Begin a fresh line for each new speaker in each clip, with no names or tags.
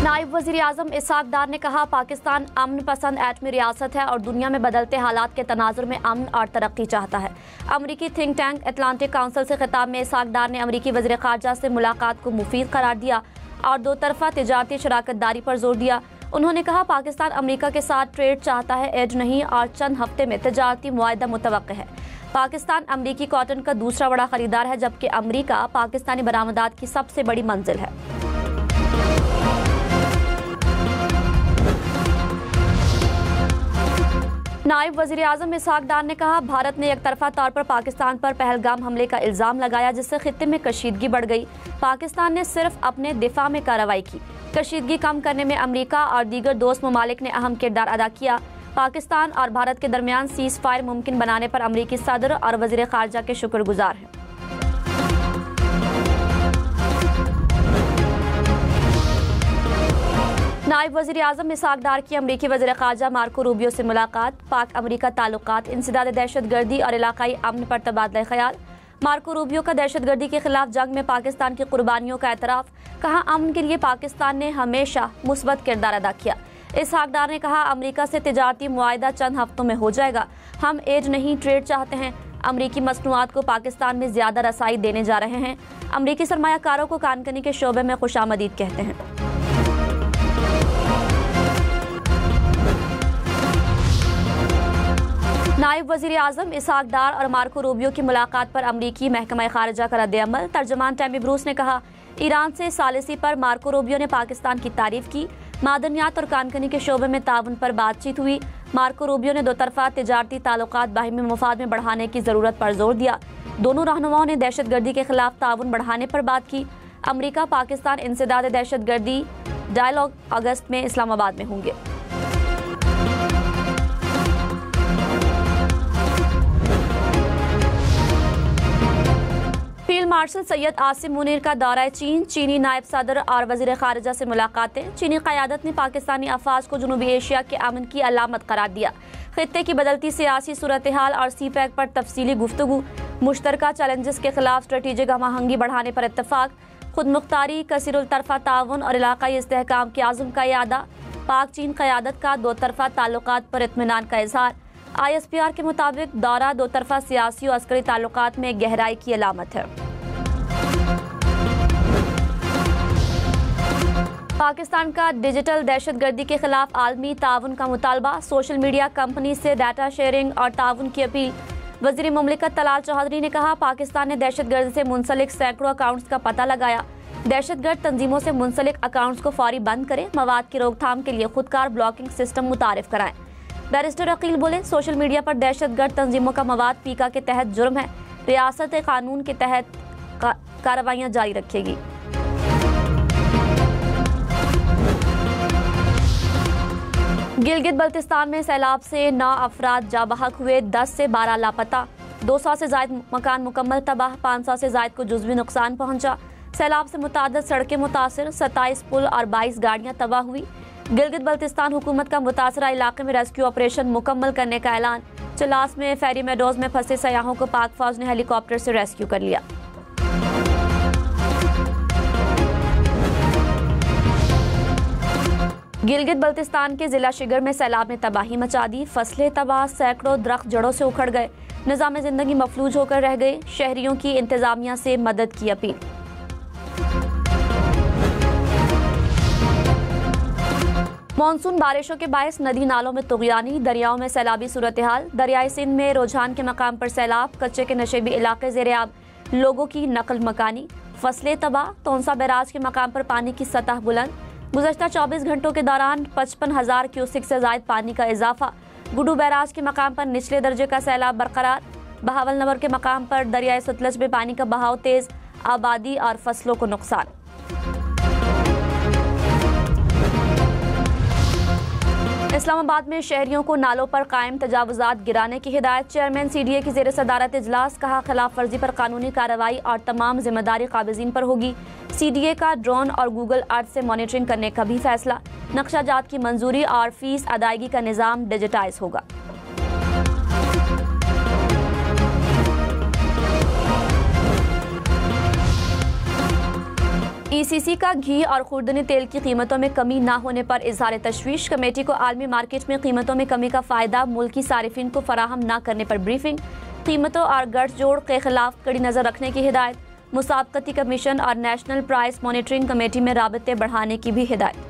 नायब वज़ीर आज़म इसहाक डार ने कहा, पाकिस्तान अमन पसंद एटमी रियासत है और दुनिया में बदलते हालात के तनाजुर में अमन और तरक्की चाहता है। अमरीकी थिंक टैंक अटलांटिक काउंसिल से खिताब में इसहाक डार ने अमरीकी वज़ीर ख़ारजा से मुलाकात को मुफीद करार दिया और दो तरफा तिजारती शराकत दारी पर जोर दिया। उन्होंने कहा, पाकिस्तान अमरीका के साथ ट्रेड चाहता है, एज नहीं, और चंद हफ्ते में तिजारती मुआहदा मुतवक्किल है। पाकिस्तान अमरीकी कॉटन का दूसरा बड़ा खरीदार है, जबकि अमरीका पाकिस्तानी बरामदात की सबसे बड़ी मंजिल है। नायब वज़ीर आज़म इसहाक डार ने कहा, भारत ने एक तरफा तौर पर पाकिस्तान पर पहलगाम हमले का इल्ज़ाम लगाया, जिससे खित्ते में कशीदगी बढ़ गई। पाकिस्तान ने सिर्फ अपने दिफा में कार्रवाई की। कशीदगी कम करने में अमरीका और दीगर दोस्त ममालिक ने अहम किरदार अदा किया। पाकिस्तान और भारत के दरमियान सीज़ फायर मुमकिन बनाने पर अमरीकी सदर और वज़ीर ख़ारजा के शुक्रगुजार हैं। नायब वज़ीर आज़म इसहाक डार की अमरीकी वज़ीर ख़ारजा मार्को रूबियो से मुलाकात, पाक अमरीका ताल्लुकात, इंसदाद दहशतगर्दी और इलाकाई अमन पर तबादला ख्याल। मार्को रूबियो का दहशतगर्दी के खिलाफ जंग में पाकिस्तान की कुर्बानियों का एतराफ़, कहा, अमन के लिए पाकिस्तान ने हमेशा मुस्बत किरदार अदा किया। इसहाक डार ने कहा, अमरीका से तिजारती मुआहदा चंद हफ्तों में हो जाएगा। हम एज नहीं, ट्रेड चाहते हैं। अमरीकी मसनूआत को पाकिस्तान में ज़्यादा रसाई देने जा रहे हैं। अमरीकी सरमायाकारों को कानकनी के शोबे में खुशामदीद कहते हैं। नायब वज़ीर आज़म इसहाक डार और मार्को रूबियो की मुलाकात पर अमरीकी महकमा ख़ारजा का रद्द-ए-अमल। तर्जमान टैमी ब्रूस ने कहा, ईरान से सालिसी पर मार्को रूबियो ने पाकिस्तान की तारीफ की। मादनियात और कानकनी के शोबे में ताउन पर बातचीत हुई। मार्को रूबियो ने दो तरफा तिजारती ताल्लुकात बाहिमी मुफाद में बढ़ाने की ज़रूरत पर जोर दिया। दोनों रहनुमाओं ने दहशतगर्दी के खिलाफ ताउन बढ़ाने पर बात की। अमरीका पाकिस्तान इंसदाद दहशतगर्दी डायलॉग अगस्त में इस्लामाबाद में होंगे। फील्ड मार्शल सैयद आसिम मुनीर का दौरा चीन, चीनी नायब सदर और वज़ीर ख़ारजा से मुलाकातें। चीनी क़यादत ने पाकिस्तानी अफवाज को जनूबी एशिया के अमन की अलामत करार दिया। खित्ते की बदलती सियासी सूरत हाल और सी पैक पर तफसीली गुफ्तगू। मुश्तरका चैलेंजेस के खिलाफ स्ट्रेटेजिक हमआहंगी बढ़ाने पर इत्तफाक। खुद मुख्तारी, कसीरुल तरफा ताउन और इलाकाई इस्तेहकाम के आज़म का यादा। पाक चीन क़यादत का दो तरफा ताल्लुकात पर इत्मीनान का इजहार। ISPR के मुताबिक दौरा दो तरफा सियासी और अस्करी ताल्लुकात में गहराई की अलामत है। पाकिस्तान का डिजिटल दहशतगर्दी के खिलाफ आलमी ताउन का मुतालबा। सोशल मीडिया कंपनी से डाटा शेयरिंग और ताउन की अपील। वज़ीर मुमलिकत तलाल चौधरी ने कहा, पाकिस्तान ने दहशतगर्दी से मुंसलिक सैकड़ों अकाउंट्स का पता लगाया। दहशतगर्द तंजीमों से मुंसलिक अकाउंट्स को फौरी बंद करें। मवाद की रोकथाम के लिए खुदकार ब्लॉकिंग सिस्टम मुतारिफ कराएं। बैरिस्टर अकील बोले, सोशल मीडिया पर दहशतगर्द तंजीमों का मवाद पीका के तहत जुर्म है। रियासत कानून के तहत कार्रवाइयाँ जारी रखेगी। गिलगित बल्तिस्तान में सैलाब से 9 अफराद जा बहक हुए, 10 से 12 लापता। 200 से ज़ायद मकान मुकम्मल तबाह, 500 से ज़ायद को जुज़वी नुकसान पहुंचा। सैलाब से मुताद्दद सड़कें मुतासिर, 27 पुल और 22 गाड़ियां तबाह हुई। गिलगित बल्तिस्तान हुकूमत का मुतासरा इलाके में रेस्क्यू ऑपरेशन मुकम्मल करने का ऐलान। चलास में फेरी मेडोज में फंसे सयाहों को पाक फौज ने हेलीकॉप्टर से रेस्क्यू कर लिया। गिलगित बल्तिस्तान के जिला शिगर में सैलाब ने तबाही मचा दी। फसलें तबाह, सैकड़ों दरख्त जड़ों से उखड़ गए। निज़ाम जिंदगी मफलूज होकर रह गए। शहरियों की इंतजामिया से मदद की अपील। मानसून बारिशों के बायस नदी नालों में तुग़यानी, दरियाओं में सैलाबी सूरत हाल। दरियाई सिंध में रुझान के मकाम पर सैलाब, कच्चे के नशेबी इलाके ज़ेर-ए-आब, लोगों की नकल मकानी। फसलें तबाह, तोंसा बैराज के मकाम पर पानी की सतह बुलंद। गुज़श्ता 24 घंटों के दौरान 55,000 क्यूसिक से ज़ायद पानी का इजाफा। गुडू बैराज के मकाम पर निचले दर्जे का सैलाब बरकरार। बहावल नवर के मकाम पर दरियाए सतलज में पानी का बहाव तेज, आबादी और फसलों को नुकसान। इस्लामाबाद में शहरियों को नालों पर कायम तजावुजात गिराने की हिदायत। चेयरमैन CDA की ज़ेर सदारत इजलास। कहा, खिलाफ वर्जी पर कानूनी कार्रवाई और तमाम जिम्मेदारी काबिज़ीन पर होगी। CDA का ड्रोन और गूगल अर्थ से मॉनिटरिंग करने का भी फैसला। नक्शाजात की मंजूरी और फीस अदायगी का निज़ाम डिजिटाइज होगा। ईसीसी का घी और खुर्दनी तेल की कीमतों में कमी न होने पर इजहार तशवीश। कमेटी को आलमी मार्केट में कीमतों में कमी का फायदा मुल्की सारिफिन को फराहम न करने पर ब्रीफिंग। कीमतों और गठजोड़ के खिलाफ कड़ी नजर रखने की हिदायत। मुसाबकती कमीशन और नेशनल प्राइस मॉनिटरिंग कमेटी में राबते बढ़ाने की भी हिदायत।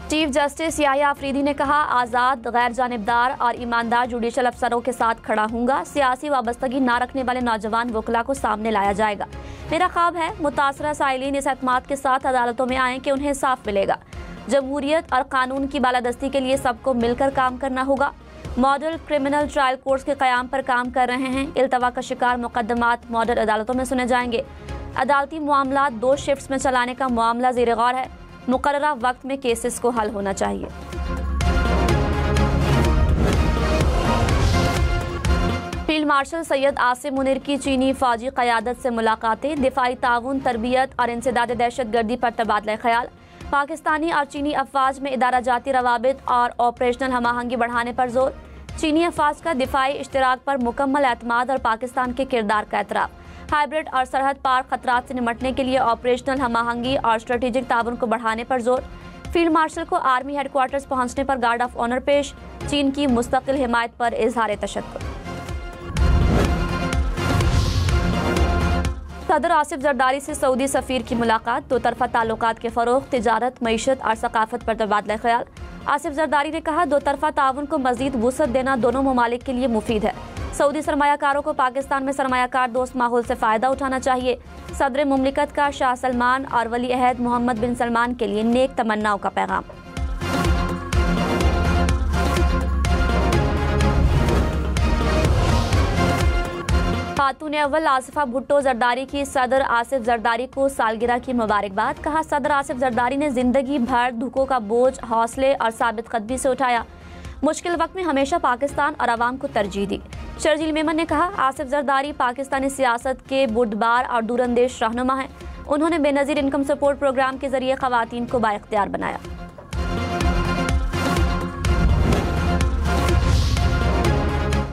चीफ जस्टिस याह्या अफरीदी ने कहा, आज़ाद, गैर जानिबदार और ईमानदार जुडिशल अफसरों के साथ खड़ा हूँगा। सियासी वाबस्तगी न रखने वाले नौजवान वकला को सामने लाया जाएगा। मेरा ख्वाब है मुतासरा साइलिन इस एतमाद के साथ अदालतों में आएँ कि उन्हें इंसाफ मिलेगा। जमहूरियत और कानून की बालादस्ती के लिए सबको मिलकर काम करना होगा। मॉडल क्रिमिनल ट्रायल कोर्ट्स के क़याम पर काम कर रहे हैं। इल्तवा का शिकार मुकदमात मॉडल अदालतों में सुने जाएंगे। अदालती मामलात 2 शिफ्ट्स में चलाने का मामला ज़ेर गौर है। मुकर्ररा वक्त में केसेस को हल होना चाहिए। फील्ड मार्शल सैयद आसिम मुनीर की चीनी फौजी क़यादत से मुलाकातें। दिफाई ताउन, तरबियत और इंसदाद दहशतगर्दी पर तबादला ख्याल। पाकिस्तानी और चीनी अफवाज में इदारा जाती रवाबित और ऑपरेशनल हमाहंगी बढ़ाने पर जोर। चीनी अफवाज का दिफाई इश्तराक पर मुकम्मल एतमाद और पाकिस्तान के किरदार का एतराफ़। हाइब्रिड और सरहद पार खतरात से निपटने के लिए ऑपरेशनल हमाहंगी और स्ट्रेटेजिक ताउन को बढ़ाने पर जोर। फील्ड मार्शल को आर्मी हेडक्वार्टर्स पहुंचने पर गार्ड ऑफ ऑनर पेश। चीन की मुस्तकिल हिमायत पर इजहार तशद्दुद। सदर आसिफ जरदारी से सऊदी सफीर की मुलाकात। 2 तरफा ताल्लुकात के फ़रोग़, तिजारत, मईशत और सकाफत पर तबादला ख्याल। आसिफ जरदारी ने कहा, 2 तरफा ताउन को मज़ीद वुसअत देना दोनों ममालिक के लिए मुफीद है। सऊदी सरमायाकारों को पाकिस्तान में सरमायाकार दोस्त माहौल से फ़ायदा उठाना चाहिए। सदर मुमलिकत का शाह सलमान और वली अहद मोहम्मद बिन सलमान के लिए नेक तमन्नाओं का पैगाम। खातून अव्वल आसिफा भुट्टो जरदारी की सदर आसिफ जरदारी को सालगिरह की मुबारकबाद। कहा, सदर आसिफ जरदारी ने जिंदगी भर दुखों का बोझ हौसले और साबित कदमी से उठाया। मुश्किल वक्त में हमेशा पाकिस्तान और आवाम को तरजीह दी। शर्जील मेमन ने कहा, आसिफ जरदारी पाकिस्तानी सियासत के बुर्दबार और दूरंदेश रहनुमा हैं। उन्होंने बेनज़ीर इनकम सपोर्ट प्रोग्राम के जरिए ख़वातीन को बाइख्तियार बनाया।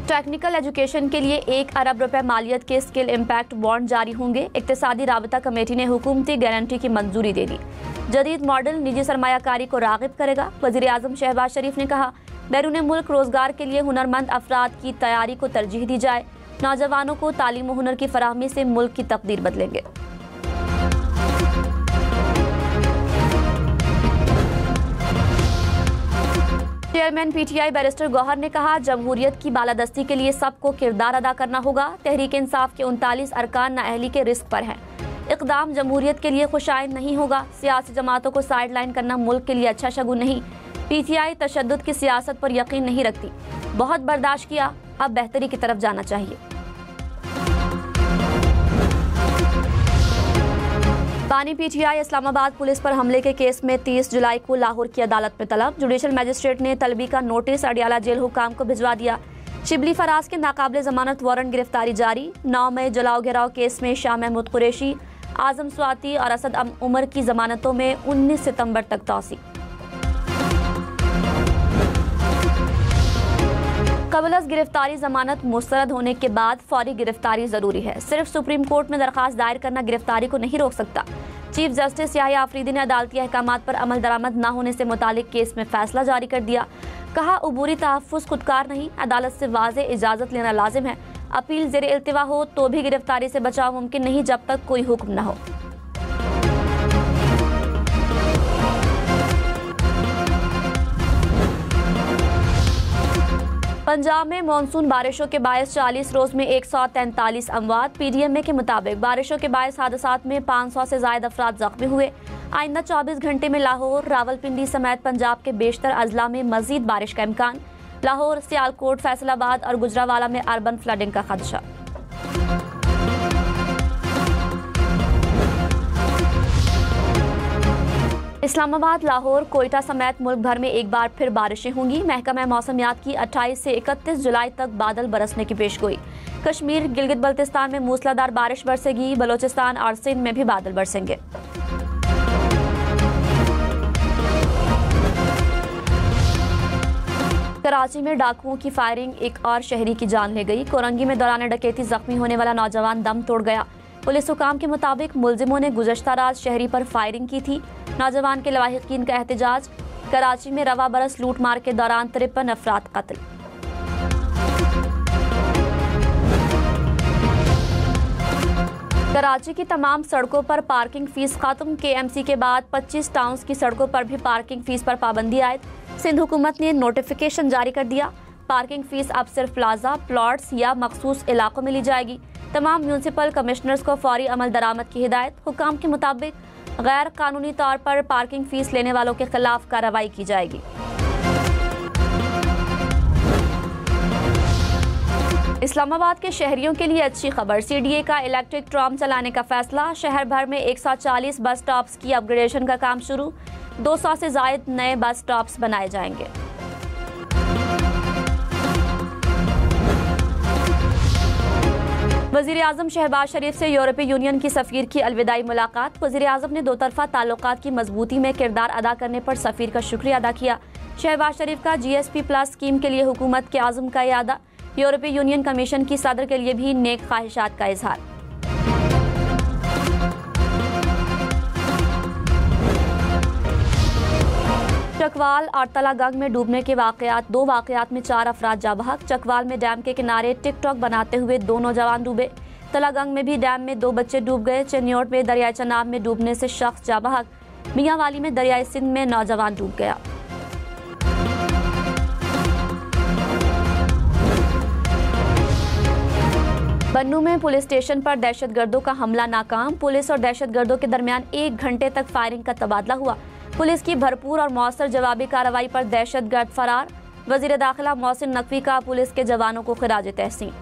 टेक्निकल एजुकेशन के लिए 1 अरब रुपए मालियत के स्किल इम्पैक्ट बॉन्ड जारी होंगे। इक्तिसादी राबता कमेटी ने हुकूमती गारंटी की मंजूरी दे दी। जदीद मॉडल निजी सरमायाकारी को राग़िब करेगा। वज़ीर आज़म शहबाज शरीफ ने कहा, बैरून मुल्क रोजगार के लिए हुनरमंद अफराद की तैयारी को तरजीह दी जाए। नौजवानों को तालीम व हुनर की फराहमी से मुल्क की तकदीर बदलेंगे। चेयरमैन पीटीआई बैरिस्टर गौहर ने कहा, जमहूरियत की बालादस्ती के लिए सबको किरदार अदा करना होगा। तहरीक इंसाफ के 39 अरकान नाअहली के रिस्क पर हैं। इक़दाम जमहूरियत के लिए खुशाइंद नहीं होगा। सियासी जमातों को साइड लाइन करना मुल्क के लिए अच्छा शगुन नहीं। पीटीआई तशद्दुद की सियासत पर यकीन नहीं रखती। बहुत बर्दाश्त किया, अब बेहतरी की तरफ जाना चाहिए। बानी पीटीआई इस्लामाबाद पुलिस पर हमले के केस में 30 जुलाई को लाहौर की अदालत में तलब। जुडिशल मजिस्ट्रेट ने तलबी का नोटिस अडियाला जेल हुकाम को भिजवा दिया। शिबली फराज के नाकाबिले जमानत वारंट गिरफ्तारी जारी। 9 मई जलाओ गिराव केस में शाह महमूद कुरैशी, आजम स्वाति और असद उमर की जमानतों में 19 सितंबर तक तौसी। कबल गिरफ्तारी जमानत मुस्तरद होने के बाद फौरी गिरफ्तारी जरूरी है। सिर्फ सुप्रीम कोर्ट में दरखास्त दायर करना गिरफ्तारी को नहीं रोक सकता। चीफ जस्टिस याह्या अफरीदी ने अदालती अहकामात पर अमल दरामद न होने से मुतालिक केस में फैसला जारी कर दिया। कहा, उबूरी तहफ़्फ़ुज़ खुदकार नहीं, अदालत से वाज़े इजाज़त लेना लाजिम है। अपील ज़ेर इल्तिवा हो तो भी गिरफ्तारी से बचाव मुमकिन नहीं जब तक कोई हुक्म न हो। पंजाब में मानसून बारिशों के बायस 40 रोज में 143 अमवात। पीडीएमए के मुताबिक बारिशों के बायस हादसात में 500 से ज्यादा अफराद जख्मी हुए। आइंदा 24 घंटे में लाहौर, रावलपिंडी समेत पंजाब के बेशतर अजला में मजीद बारिश का इम्कान। लाहौर, सियालकोट, फैसलाबाद और गुजरावाला में अर्बन फ्लडिंग का खदशा। इस्लामाबाद, लाहौर, कोयटा समेत मुल्क भर में एक बार फिर बारिशें होंगी। महकमा मौसमियात की 28 से 31 जुलाई तक बादल बरसने की पेशगोई। कश्मीर, गिलगित बल्तिस्तान में मूसलाधार बारिश बरसेगी। बलोचिस्तान और सिंध में भी बादल बरसेंगे। कराची में डाकुओं की फायरिंग, एक और शहरी की जान ले गई। कोरंगी में दौरान डकैती जख्मी होने वाला नौजवान दम तोड़ गया। पुलिस हुकाम के मुताबिक मुलजिमों ने गुज़श्ता रात शहरी पर फायरिंग की थी। नौजवान के लवाहिकीन का एहतजाज। कराची में रवा बरस लूट मार के दौरान 53 अफराद कत्ल। कराची की तमाम सड़कों पर पार्किंग फीस खत्म। KMC के बाद 25 टाउन्स की सड़कों पर भी पार्किंग फीस पर पाबंदी आयद। सिंध हुकूमत ने नोटिफिकेशन जारी कर दिया। पार्किंग फीस अब सिर्फ प्लाजा, प्लॉट्स या मखसूस इलाकों में ली जाएगी। तमाम म्यूनिसिपल कमिश्नर्स को फौरी अमल दरामद की हिदायत। हुकाम के मुताबिक गैर कानूनी तौर पर पार्किंग फीस लेने वालों के खिलाफ कार्रवाई की जाएगी। इस्लामाबाद के शहरियों के लिए अच्छी खबर। CDA का इलेक्ट्रिक ट्राम चलाने का फैसला। शहर भर में 140 बस स्टॉप्स की अपग्रेडेशन का काम शुरू। 200 से जायद नए बस स्टॉप्स बनाए जाएंगे। वज़ीर आज़म शहबाज शरीफ से यूरोपीय यूनियन की सफ़ीर की अलविदाई मुलाकात। वज़ीर आज़म ने दो तरफ़ा ताल्लुकात की मजबूती में किरदार अदा करने पर सफ़ीर का शुक्रिया अदा किया। शहबाज शरीफ का GSP+ स्कीम के लिए हुकूमत के आज़म का इरादा। यूरोपीय यूनियन कमीशन की सदर के लिए भी नेक ख्वाहिशात का इजहार। चकवाल और तलागंग में डूबने के वाकयात। 2 वाकयात में 4 अफराद जाँ बहक। चकवाल में डैम के किनारे टिकटॉक बनाते हुए 2 नौजवान डूबे। तलागंग में भी डैम में 2 बच्चे डूब गए। चनियोट में दरियाई चनाब में डूबने से शख्स जाँ बहक। मियांवाली में दरियाई सिंध में नौजवान डूब गया। बन्नू में पुलिस स्टेशन पर दहशतगर्दों का हमला नाकाम। पुलिस और दहशतगर्दों के दरमियान 1 घंटे तक फायरिंग का तबादला हुआ। पुलिस की भरपूर और मौसर जवाबी कार्रवाई पर दहशतगर्द फरार। वजीर दाखिला मोहसिन नकवी का पुलिस के जवानों को खिराज तहसीन।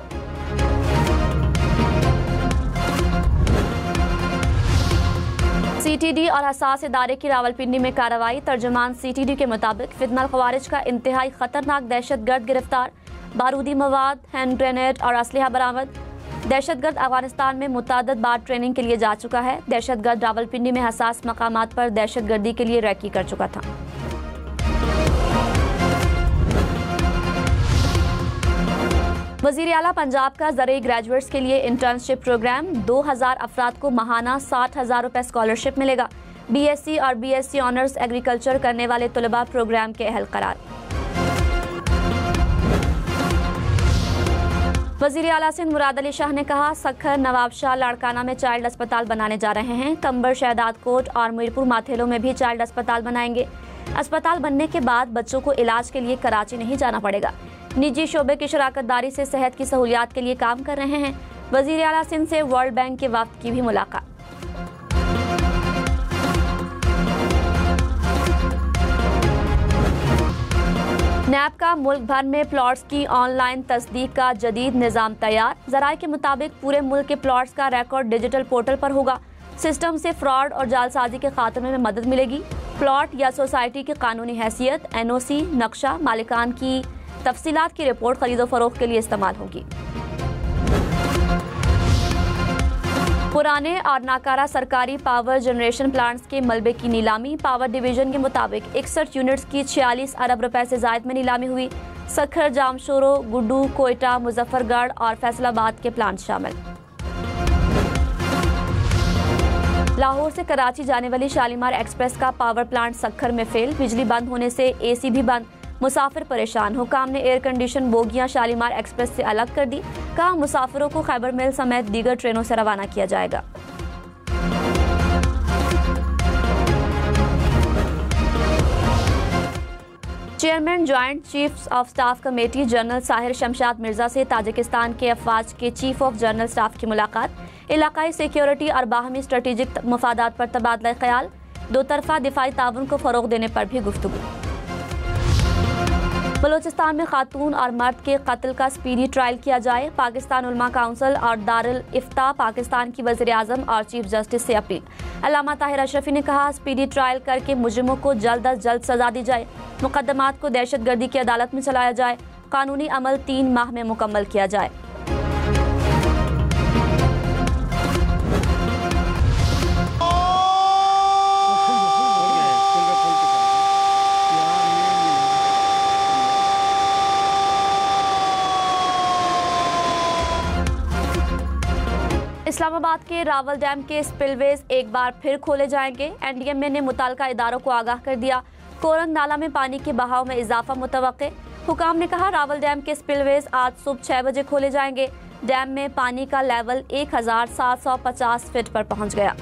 CTD और हसास इदारे की रावलपिंडी में कार्रवाई। तर्जुमान CTD के मुताबिक फितनल खवारिज का इंतहाई खतरनाक दहशतगर्द गिरफ्तार। बारूदी मवाद, हैंड ग्रेनेड और असलहा बरामद। दहशतगर्द अफगानिस्तान में मुतअद्दिद बार ट्रेनिंग के लिए जा चुका है। दहशतगर्द रावलपिंडी में हसास मकामात पर दहशतगर्दी के लिए रैकी कर चुका था। वज़ीर आला पंजाब का ज़रई ग्रेजुएट्स के लिए इंटर्नशिप प्रोग्राम। 2000 अफराद को माहाना 60,000 रुपए स्कॉलरशिप मिलेगा। BSc और BSc ऑनर्स एग्रीकल्चर करने वाले तलबा प्रोग्राम के अहल करार। वज़ीर आला सिंध मुराद अली शाह ने कहा, सखर, नवाबशाह, लाड़काना में चाइल्ड अस्पताल बनाने जा रहे हैं। कंबर, शहदाद कोट और मीरपुर माथेलो में भी चाइल्ड अस्पताल बनाएंगे। अस्पताल बनने के बाद बच्चों को इलाज के लिए कराची नहीं जाना पड़ेगा। निजी शोबे की शराकतदारी से सेहत की सहूलियात के लिए काम कर रहे हैं। वज़ीर आला सिंध से वर्ल्ड बैंक के वफ्द की भी मुलाकात। नैब का मुल्क भर में प्लॉट्स की ऑनलाइन तस्दीक का जदीद निज़ाम तैयार। ज़राए के मुताबिक पूरे मुल्क के प्लॉट्स का रिकॉर्ड डिजिटल पोर्टल पर होगा। सिस्टम से फ्रॉड और जालसाजी के खात्मे में मदद मिलेगी। प्लॉट या सोसाइटी की कानूनी हैसियत, NOC, नक्शा, मालिकान की तफसीलात की रिपोर्ट खरीदो फरोख्त के लिए इस्तेमाल होगी। पुराने और नाकारा सरकारी पावर जनरेशन प्लांट्स के मलबे की नीलामी। पावर डिवीजन के मुताबिक 61 यूनिट्स की 46 अरब रुपए से जायद में नीलामी हुई। सखर, जामशोरो, गुड्डू, कोयटा, मुजफ्फरगढ़ और फैसलाबाद के प्लांट शामिल। लाहौर से कराची जाने वाली शालीमार एक्सप्रेस का पावर प्लांट सखर में फेल। बिजली बंद होने से AC भी बंद। मुसाफिर परेशान। हुकाम ने एयर कंडीशन बोगियां शालीमार एक्सप्रेस से अलग कर दी। कहा, मुसाफिरों को खैबर मिल समेत दीगर ट्रेनों से रवाना किया जाएगा। Chairman joint chiefs of staff committee general Sahir Shamshad Mirza से ताजिकिस्तान के अफवाज के चीफ ऑफ जनरल स्टाफ की मुलाकात। इलाकाई सिक्योरिटी और बाहमी स्ट्रेटेजिक मफादात पर तबादला ख्याल। दो तरफा दिफाई ताउन को फरोग देने पर भी गुफ्तगू। बलोचिस्तान में खातून और मर्द के कत्ल का स्पीडी ट्रायल किया जाए। पाकिस्तान उलमा काउंसिल और दारुल इफ्ता पाकिस्तान की वज़ीर आज़म और चीफ जस्टिस से अपील। अल्लामा ताहिर अशरफी ने कहा, स्पीडी ट्रायल करके मुजरिमों को जल्द अज जल्द सजा दी जाए। मुकदमात को दहशतगर्दी की अदालत में चलाया जाए। कानूनी अमल 3 माह में मुकम्मल किया जाए। इस्लामाबाद के रावल डैम के स्पिलवेज एक बार फिर खोले जाएंगे। एनडीएमए ने मुताल्लिका इदारों को आगाह कर दिया। कोरंग नाला में पानी के बहाव में इजाफा मुतवक्के। हुकाम ने कहा रावल डैम के स्पिलवेज आज सुबह 6 बजे खोले जाएंगे। डैम में पानी का लेवल 1750 फीट पर पहुंच गया।